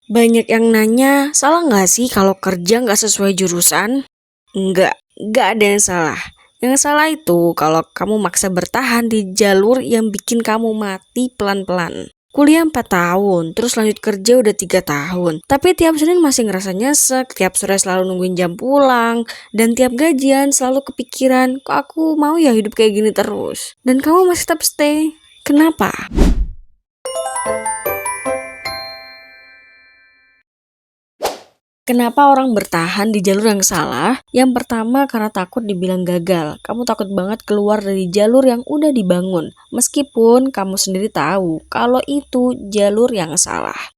Banyak yang nanya, salah nggak sih kalau kerja nggak sesuai jurusan? Nggak ada yang salah. Yang salah itu kalau kamu maksa bertahan di jalur yang bikin kamu mati pelan-pelan. Kuliah 4 tahun, terus lanjut kerja udah 3 tahun. Tapi tiap Senin masih ngerasa nyesek, tiap sore selalu nungguin jam pulang, dan tiap gajian selalu kepikiran, kok aku mau ya hidup kayak gini terus. Dan kamu masih tetap stay. Kenapa? Kenapa orang bertahan di jalur yang salah? Yang pertama karena takut dibilang gagal. Kamu takut banget keluar dari jalur yang udah dibangun. Meskipun kamu sendiri tahu kalau itu jalur yang salah.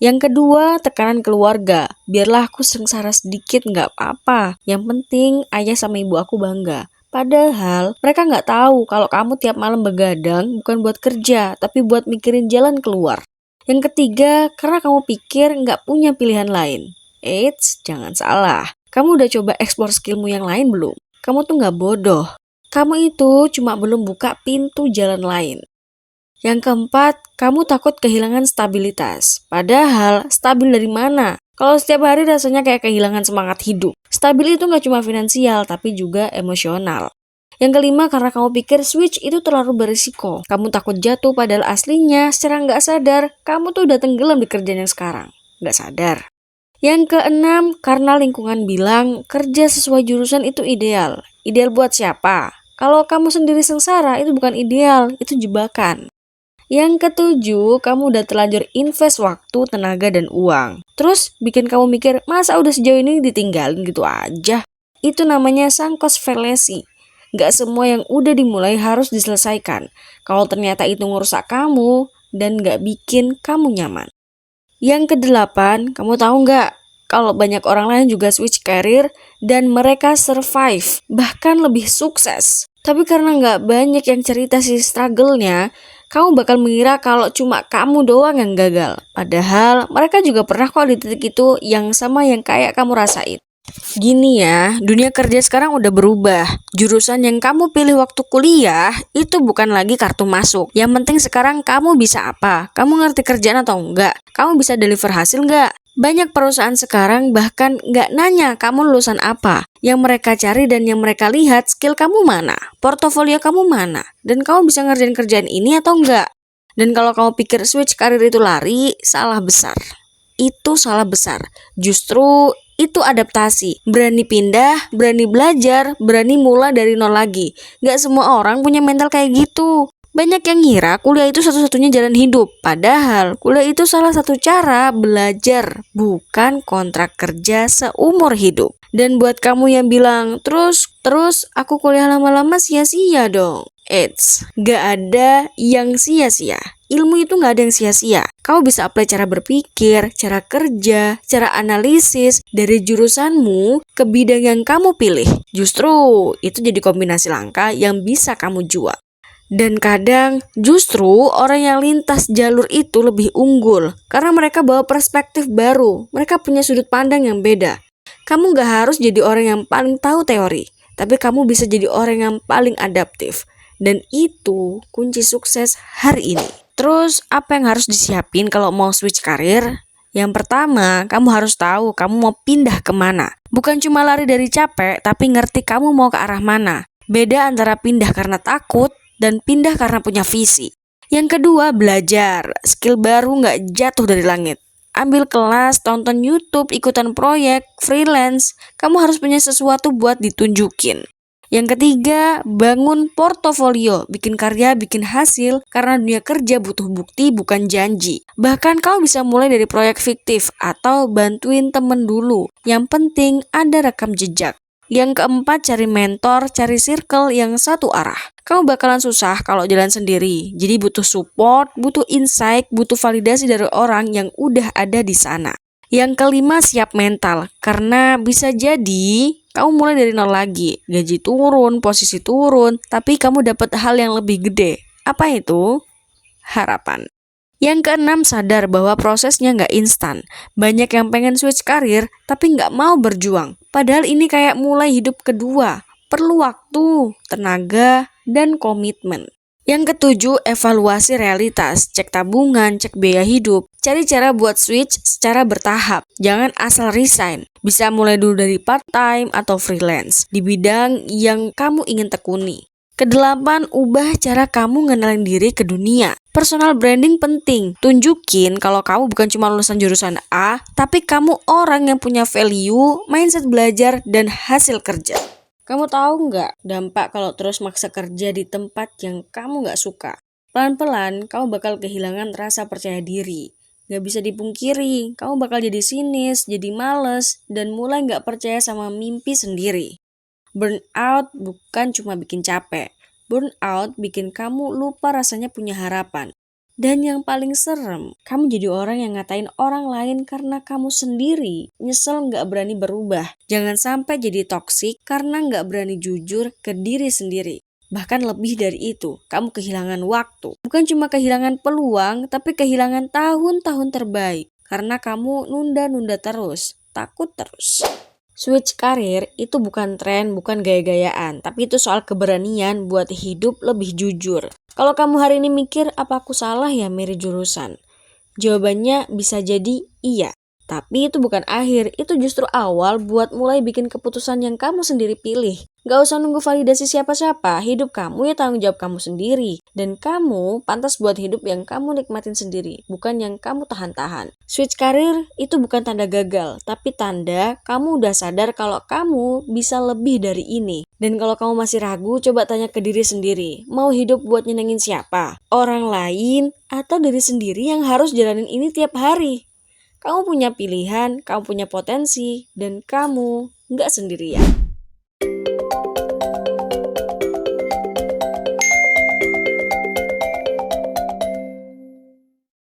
Yang kedua, tekanan keluarga. Biarlah aku sengsara sedikit nggak apa-apa. Yang penting ayah sama ibu aku bangga. Padahal mereka nggak tahu kalau kamu tiap malam begadang bukan buat kerja, tapi buat mikirin jalan keluar. Yang ketiga, karena kamu pikir nggak punya pilihan lain. Eits, jangan salah. Kamu udah coba eksplor skillmu yang lain belum? Kamu tuh nggak bodoh. Kamu itu cuma belum buka pintu jalan lain. Yang keempat, kamu takut kehilangan stabilitas. Padahal, stabil dari mana? Kalau setiap hari rasanya kayak kehilangan semangat hidup. Stabil itu nggak cuma finansial, tapi juga emosional. Yang kelima, karena kamu pikir switch itu terlalu berisiko. Kamu takut jatuh padahal aslinya secara nggak sadar, kamu tuh udah tenggelam di kerjaan yang sekarang. Nggak sadar. Yang keenam, karena lingkungan bilang kerja sesuai jurusan itu ideal. Ideal buat siapa? Kalau kamu sendiri sengsara, itu bukan ideal, itu jebakan. Yang ketujuh, kamu udah terlanjur invest waktu, tenaga, dan uang. Terus bikin kamu mikir, masa udah sejauh ini ditinggalin gitu aja? Itu namanya sunk cost fallacy. Gak semua yang udah dimulai harus diselesaikan. Kalau ternyata itu ngerusak kamu dan gak bikin kamu nyaman. Yang kedelapan, kamu tahu nggak kalau banyak orang lain juga switch career dan mereka survive, bahkan lebih sukses. Tapi karena nggak banyak yang cerita si struggle-nya, kamu bakal mengira kalau cuma kamu doang yang gagal. Padahal mereka juga pernah kok di titik itu yang sama yang kayak kamu rasain. Gini ya, dunia kerja sekarang udah berubah. Jurusan yang kamu pilih waktu kuliah itu bukan lagi kartu masuk. Yang penting sekarang kamu bisa apa? Kamu ngerti kerjaan atau enggak? Kamu bisa deliver hasil enggak? Banyak perusahaan sekarang bahkan nggak nanya kamu lulusan apa. Yang mereka cari dan yang mereka lihat skill kamu mana, portofolio kamu mana, dan kamu bisa ngerjain kerjaan ini atau enggak. Dan kalau kamu pikir switch karir itu lari, salah besar. Itu salah besar. Justru itu adaptasi. Berani pindah, berani belajar, berani mulai dari nol lagi. Gak semua orang punya mental kayak gitu. Banyak yang ngira kuliah itu satu-satunya jalan hidup. Padahal kuliah itu salah satu cara belajar, bukan kontrak kerja seumur hidup. Dan buat kamu yang bilang, terus aku kuliah lama-lama sia-sia dong. Eits, gak ada yang sia-sia. Ilmu itu gak ada yang sia-sia. Kamu bisa apply cara berpikir, cara kerja, cara analisis dari jurusanmu ke bidang yang kamu pilih. Justru itu jadi kombinasi langka yang bisa kamu jual. Dan kadang justru orang yang lintas jalur itu lebih unggul karena mereka bawa perspektif baru. Mereka punya sudut pandang yang beda. Kamu gak harus jadi orang yang paling tahu teori, tapi kamu bisa jadi orang yang paling adaptif. Dan itu kunci sukses hari ini. Terus apa yang harus disiapin kalau mau switch karir? Yang pertama, kamu harus tahu kamu mau pindah kemana. Bukan cuma lari dari capek, tapi ngerti kamu mau ke arah mana. Beda antara pindah karena takut dan pindah karena punya visi. Yang kedua, belajar. Skill baru nggak jatuh dari langit. Ambil kelas, tonton YouTube, ikutan proyek, freelance. Kamu harus punya sesuatu buat ditunjukin. Yang ketiga, bangun portofolio, bikin karya, bikin hasil, karena dunia kerja butuh bukti bukan janji. Bahkan kau bisa mulai dari proyek fiktif atau bantuin temen dulu. Yang penting ada rekam jejak. Yang keempat, cari mentor, cari circle yang satu arah. Kamu bakalan susah kalau jalan sendiri, jadi butuh support, butuh insight, butuh validasi dari orang yang udah ada di sana. Yang kelima, siap mental, karena bisa jadi kamu mulai dari nol lagi, gaji turun, posisi turun, tapi kamu dapat hal yang lebih gede. Apa itu? Harapan. Yang keenam, sadar bahwa prosesnya nggak instan. Banyak yang pengen switch karir, tapi nggak mau berjuang. Padahal ini kayak mulai hidup kedua. Perlu waktu, tenaga, dan komitmen. Yang ketujuh, evaluasi realitas. Cek tabungan, cek biaya hidup. Cari cara buat switch secara bertahap. Jangan asal resign. Bisa mulai dulu dari part-time atau freelance di bidang yang kamu ingin tekuni. Kedelapan, ubah cara kamu ngenalin diri ke dunia. Personal branding penting. Tunjukin kalau kamu bukan cuma lulusan jurusan A, tapi kamu orang yang punya value, mindset belajar, dan hasil kerja. Kamu tahu nggak dampak kalau terus maksa kerja di tempat yang kamu nggak suka? Pelan-pelan kamu bakal kehilangan rasa percaya diri. Nggak bisa dipungkiri, kamu bakal jadi sinis, jadi males, dan mulai nggak percaya sama mimpi sendiri. Burnout bukan cuma bikin capek. Burnout bikin kamu lupa rasanya punya harapan. Dan yang paling serem, kamu jadi orang yang ngatain orang lain karena kamu sendiri nyesel nggak berani berubah. Jangan sampai jadi toksik karena nggak berani jujur ke diri sendiri. Bahkan lebih dari itu, kamu kehilangan waktu. Bukan cuma kehilangan peluang, tapi kehilangan tahun-tahun terbaik. Karena kamu nunda-nunda terus, takut terus. Switch karir itu bukan tren, bukan gaya-gayaan, tapi itu soal keberanian buat hidup lebih jujur. Kalau kamu hari ini mikir, apa aku salah ya milih jurusan? Jawabannya bisa jadi iya. Tapi itu bukan akhir, itu justru awal buat mulai bikin keputusan yang kamu sendiri pilih. Gak usah nunggu validasi siapa-siapa, hidup kamu ya tanggung jawab kamu sendiri. Dan kamu pantas buat hidup yang kamu nikmatin sendiri, bukan yang kamu tahan-tahan. Switch karir itu bukan tanda gagal, tapi tanda kamu udah sadar kalau kamu bisa lebih dari ini. Dan kalau kamu masih ragu, coba tanya ke diri sendiri, mau hidup buat nyenengin siapa? Orang lain atau diri sendiri yang harus jalanin ini tiap hari? Kamu punya pilihan, kamu punya potensi, dan kamu nggak sendirian.